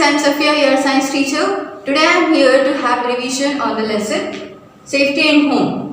I'm Safia, your science teacher. Today I am here to have revision on the lesson Safety and Home.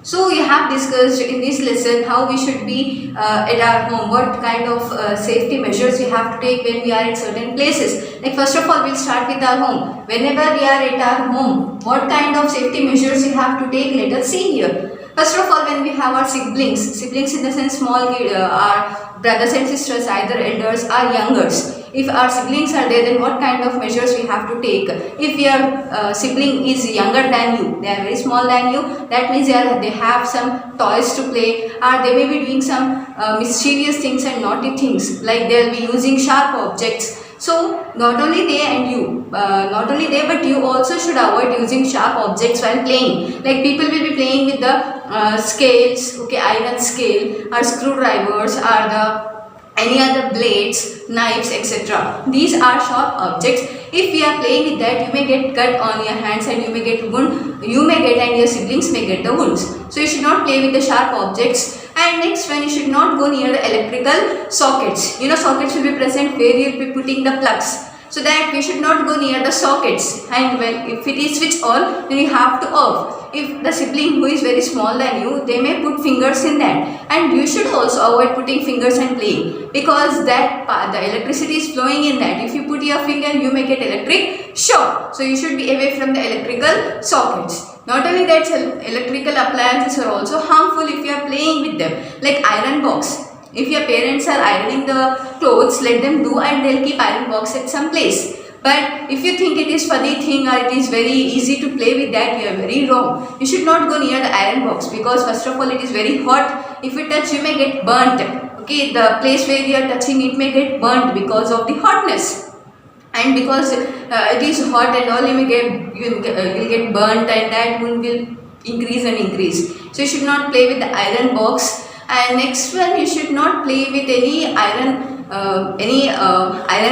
So we have discussed in this lesson how we should be at our home, what kind of safety measures we have to take when we are at certain places. Like first of all, we'll start with our home. Whenever we are at our home, what kind of safety measures we have to take, let us see here. First of all, when we have our siblings in the sense small kid, our brothers and sisters, either elders or youngers. If our siblings are there, then what kind of measures we have to take? If your sibling is younger than you, they are very small than you, that means they have some toys to play, or they may be doing some mischievous things and naughty things, like they will be using sharp objects. So not only they and you, but you also should avoid using sharp objects while playing. Like people will be playing with the scales, okay, iron scale or screwdrivers or the any other blades, knives, etc. These are sharp objects. If we are playing with that, you may get cut on your hands and you may get wound. You may get and your siblings may get the wounds. So you should not play with the sharp objects. And next one, you should not go near the electrical sockets. You know, sockets will be present where you will be putting the plugs. So that we should not go near the sockets, and when if it is switch on, then you have to off. If the sibling who is very small than you, they may put fingers in that, and you should also avoid putting fingers and playing, because that the electricity is flowing in that. If you put your finger, you may get electric shock. So you should be away from the electrical sockets. Not only that, electrical appliances are also harmful if you are playing with them, like iron box. If your parents are ironing the clothes, let them do, and they'll keep iron box at some place. But if you think it is funny thing or it is very easy to play with that, you are very wrong. You should not go near the iron box, because first of all it is very hot. If you touch, you may get burnt. Okay, the place where you are touching, it may get burnt because of the hotness. And because it is hot and all, you'll get burnt, and that wound will increase and increase. So you should not play with the iron box. And next one, you should not play with any iron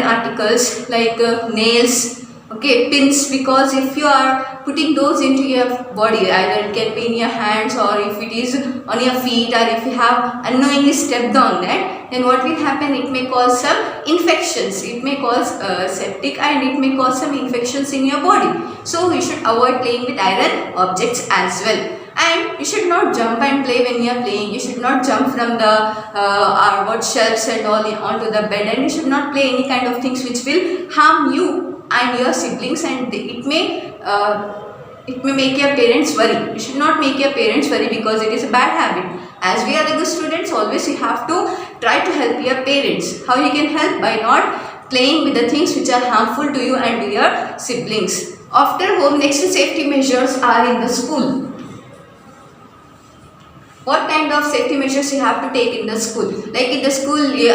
articles like nails, okay, pins, because if you are putting those into your body, either it can be in your hands or if it is on your feet, or if you have unknowingly stepped on that, then what will happen? It may cause some infections, it may cause septic, and it may cause some infections in your body. So you should avoid playing with iron objects as well. And you should not jump and play when you are playing. You should not jump from the shelves and all onto the bed, and you should not play any kind of things which will harm you and your siblings, and it may make your parents worry. You should not make your parents worry, because it is a bad habit. As we are the good students, always you have to try to help your parents. How you can help? By not playing with the things which are harmful to you and to your siblings. After home, next safety measures are in the school. What kind of safety measures you have to take in the school? Like in the school, you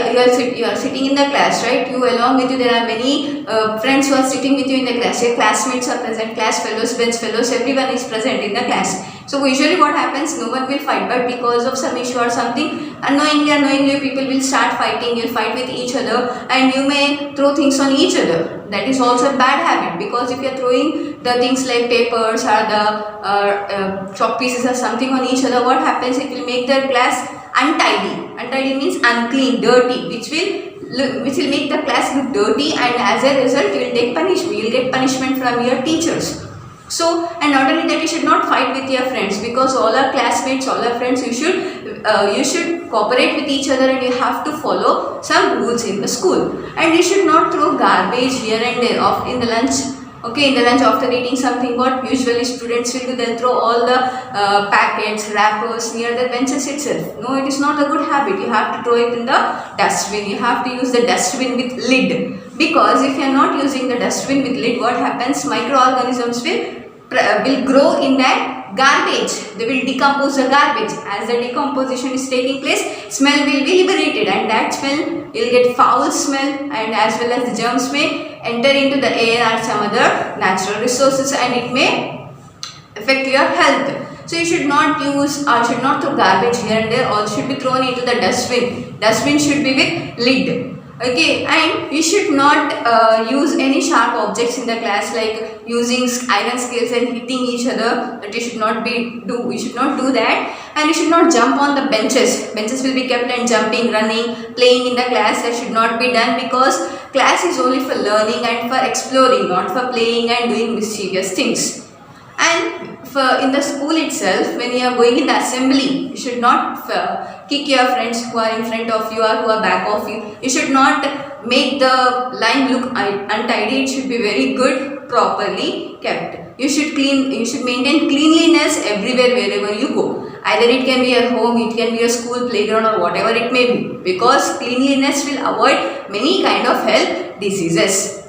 are sitting in the class, right? You along with you, there are many friends who are sitting with you in the class. Your classmates are present, class fellows, bench fellows, everyone is present in the class. So usually what happens, no one will fight, but because of some issue or something, unknowingly people will start fighting. You'll fight with each other, and you may throw things on each other. That is also a bad habit, because if you are throwing the things like papers or the chalk pieces or something on each other, what happens? It will make the class untidy. Untidy means unclean, dirty, which will make the class look dirty, and as a result, you will take punishment. You will get punishment from your teachers. So, and not only that, you should not fight with your friends, because all our classmates, all our friends, you should cooperate with each other, and you have to follow some rules in the school. And you should not throw garbage here and there off in the lunch Okay, in the lunch after eating something, what usually students will do, they'll throw all the packets, wrappers near the benches itself. No, it is not a good habit. You have to throw it in the dustbin. You have to use the dustbin with lid, because if you are not using the dustbin with lid, what happens? Microorganisms will grow in that garbage. They will decompose the garbage. As the decomposition is taking place, smell will be liberated, and that smell will get foul smell, and as well as the germs may enter into the air or some other natural resources, and it may affect your health. So you should not use or should not throw garbage here and there. All should be thrown into the dustbin. Dustbin should be with lid. Okay, and you should not use any sharp objects in the class, like using iron scales and hitting each other. That you should not do. You should not do that, and you should not jump on the benches. Benches will be kept and jumping, running, playing in the class. That should not be done, because class is only for learning and for exploring, not for playing and doing mischievous things. And in the school itself, when you are going in the assembly, you should not kick your friends who are in front of you or who are back of you. You should not make the line look untidy. It should be very good, properly kept. You should maintain cleanliness everywhere, wherever you go. Either it can be your home, it can be your school, playground, or whatever it may be, because cleanliness will avoid many kind of health diseases.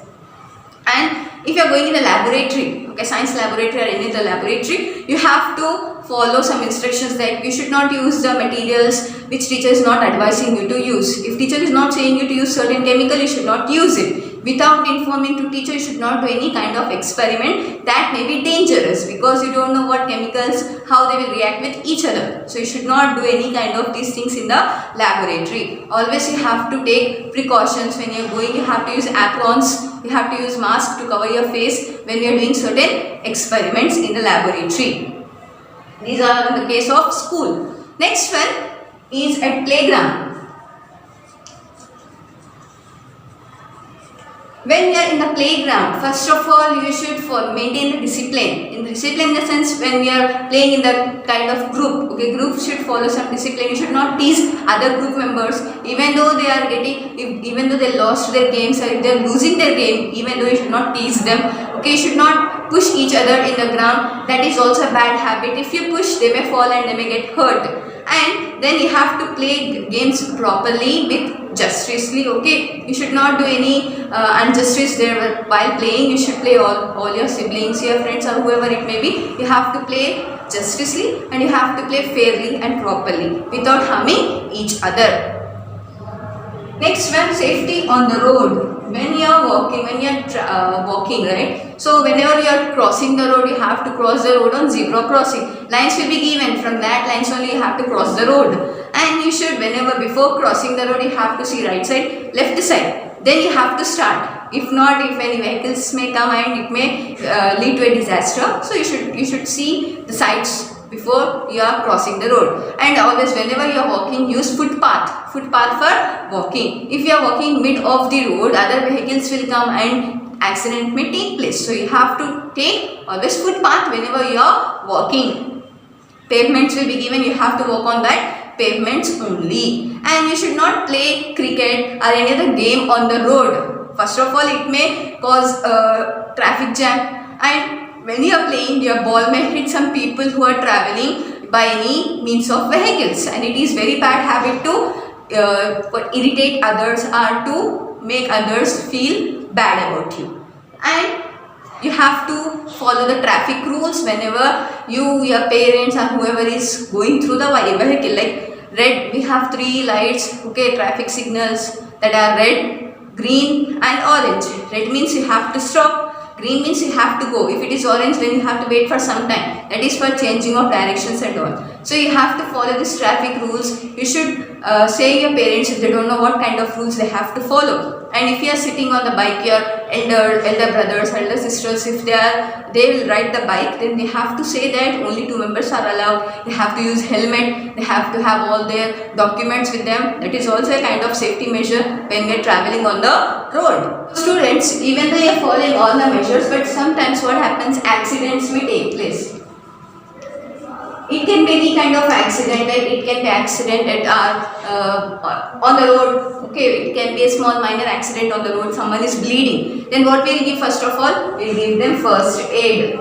And if you are going in the laboratory, okay, science laboratory or any other laboratory, you have to follow some instructions, that you should not use the materials which teacher is not advising you to use. If teacher is not saying you to use certain chemical, you should not use it. Without informing to teacher, you should not do any kind of experiment that may be dangerous, because you don't know what chemicals, how they will react with each other. So you should not do any kind of these things in the laboratory. Always you have to take precautions when you are going. You have to use aprons, you have to use mask to cover your face when you are doing certain experiments in the laboratory. These are in the case of school. Next one is at playground. When you are in the playground, first of all, you should maintain the discipline. In discipline, in the sense, when you are playing in the kind of group, okay, groups should follow some discipline. You should not tease other group members, even though they are even though they lost their games, or if they are losing their game, even though you should not tease them. Okay, you should not push each other in the ground. That is also a bad habit. If you push, they may fall and they may get hurt. And then you have to play games properly with justicely. Okay, you should not do any injustice there while playing. You should play all your siblings, your friends, or whoever it may be. You have to play justicely, and you have to play fairly and properly without harming each other. Next one, safety on the road. When you are walking, right? So whenever you are crossing the road, you have to cross the road on zebra crossing. Lines will be given. From that lines only you have to cross the road. And you should, before crossing the road, you have to see right side, left side. Then you have to start. If not, if any vehicles may come and it may lead to a disaster, so you should see the sides before you are crossing the road. And always, whenever you are walking, use footpath for walking. If you are walking mid of the road, other vehicles will come and accident may take place. So you have to take always footpath whenever you are walking. Pavements will be given. You have to walk on that pavements only. And you should not play cricket or any other game on the road. First of all, it may cause traffic jam, and when you are playing, your ball may hit some people who are traveling by any means of vehicles, and it is very bad habit to irritate others or to make others feel bad about you. And you have to follow the traffic rules whenever your parents or whoever is going through the vehicle. Like red, we have 3 lights, okay, traffic signals that are red, green and orange. Red means you have to stop. Green means you have to go. If it is orange, then you have to wait for some time. That is for changing of directions and all. So you have to follow these traffic rules. You should say your parents if they don't know what kind of rules they have to follow. And if you are sitting on the bike, your elder brothers, elder sisters, if they will ride the bike, then they have to say that only 2 members are allowed. They have to use helmet. They have to have all their documents with them. That is also a kind of safety measure when we are traveling on the road. Students, even though you are following all the measures, but sometimes what happens, accidents may take place. It can be any kind of accident, like it can be accident at our on the road. Okay, it can be a small minor accident on the road. Someone is bleeding. Then what we'll give first of all? We'll give them first aid.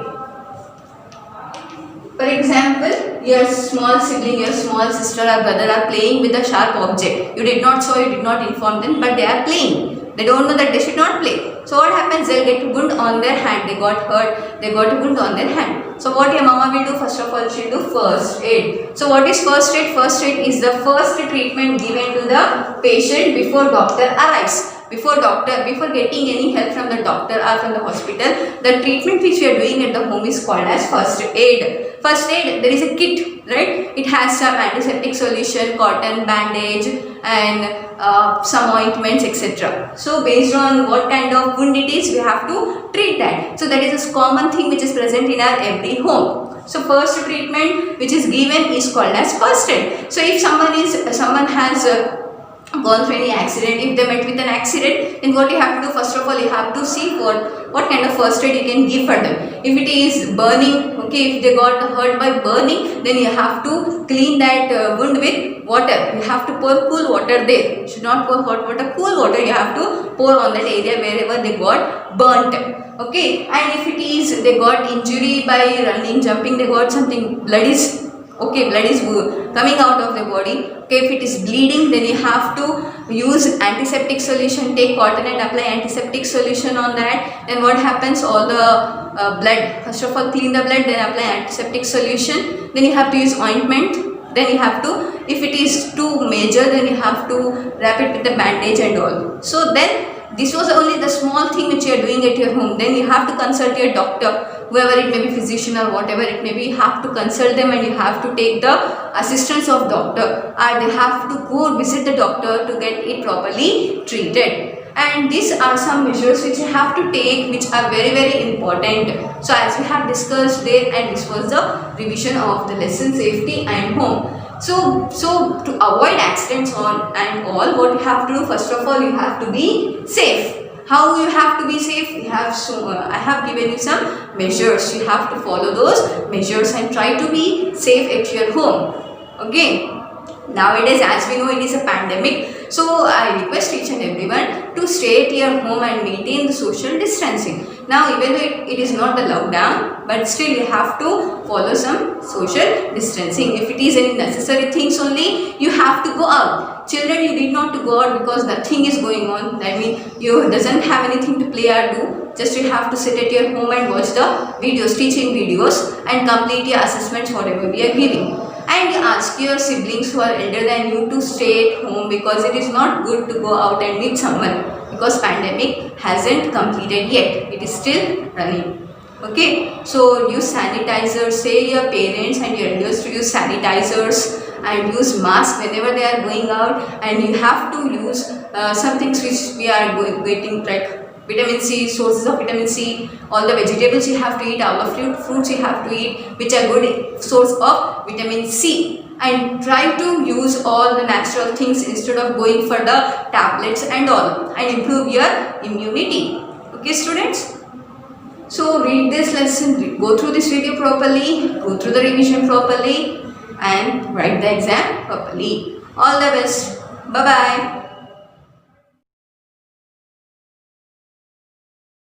For example, your small sibling, your small sister or brother are playing with a sharp object. You did not saw, you did not inform them, but they are playing. They don't know that they should not play. So what happens? They'll get wound on their hand. They got hurt. They got a wound on their hand. So what your mama will do? First of all, she'll do first aid. So what is first aid? First aid is the first treatment given to the patient before doctor arrives. Before getting any help from the doctor or from the hospital, the treatment which we are doing at the home is called as first aid. First aid, there is a kit, right? It has some antiseptic solution, cotton, bandage, and some ointments, etc. So based on what kind of wound it is, we have to treat that. So that is a common thing which is present in our every home. So first treatment which is given is called as first aid. So if someone has gone through any accident, if they met with an accident, then what you have to do? First of all, you have to see what kind of first aid you can give for them. If it is burning, okay, if they got hurt by burning, then you have to clean that wound with water. You have to pour cool water there. You should not pour hot water, cool water you have to pour on that area wherever they got burnt. Okay, and if it is they got injury by running, jumping, they got something, blood is coming out of the body. Okay, if it is bleeding, then you have to use antiseptic solution. Take cotton and apply antiseptic solution on that. Then what happens? All the blood, first of all clean the blood, then apply antiseptic solution. Then you have to use ointment. Then you have to, if it is too major, then you have to wrap it with the bandage and all. So then this was only the small thing which you are doing at your home. Then you have to consult your doctor, whoever it may be, physician or whatever it may be. You have to consult them and you have to take the assistance of doctor, and they have to go visit the doctor to get it properly treated. And these are some measures which you have to take, which are very important. So as we have discussed there, and this was the revision of the lesson safety and home. So to avoid accidents on and all, what you have to do? First of all, you have to be safe. How you have to be safe? I have given you some measures. You have to follow those measures and try to be safe at your home. Okay. Nowadays, as we know, it is a pandemic. So I request each and everyone to stay at your home and maintain the social distancing. Now, even though it is not the lockdown, but still you have to follow some social distancing. If it is any necessary things only, you have to go out. Children, you need not to go out because nothing is going on. I mean, you doesn't have anything to play or do. Just you have to sit at your home and watch the videos, teaching videos, and complete your assessments, whatever we are giving. And you ask your siblings who are elder than you to stay at home, because it is not good to go out and meet someone, because pandemic hasn't completed yet. It is still running. Okay, so use sanitizers. Say your parents and your elders to use sanitizers and use masks whenever they are going out. And you have to use some things which we are getting, like vitamin C, sources of vitamin C, all the vegetables you have to eat, all the fruits you have to eat, which are good source of vitamin C. And try to use all the natural things instead of going for the tablets and all, and improve your immunity. Okay, students? So read this lesson, go through this video properly, go through the revision properly, and write the exam properly. All the best. Bye-bye.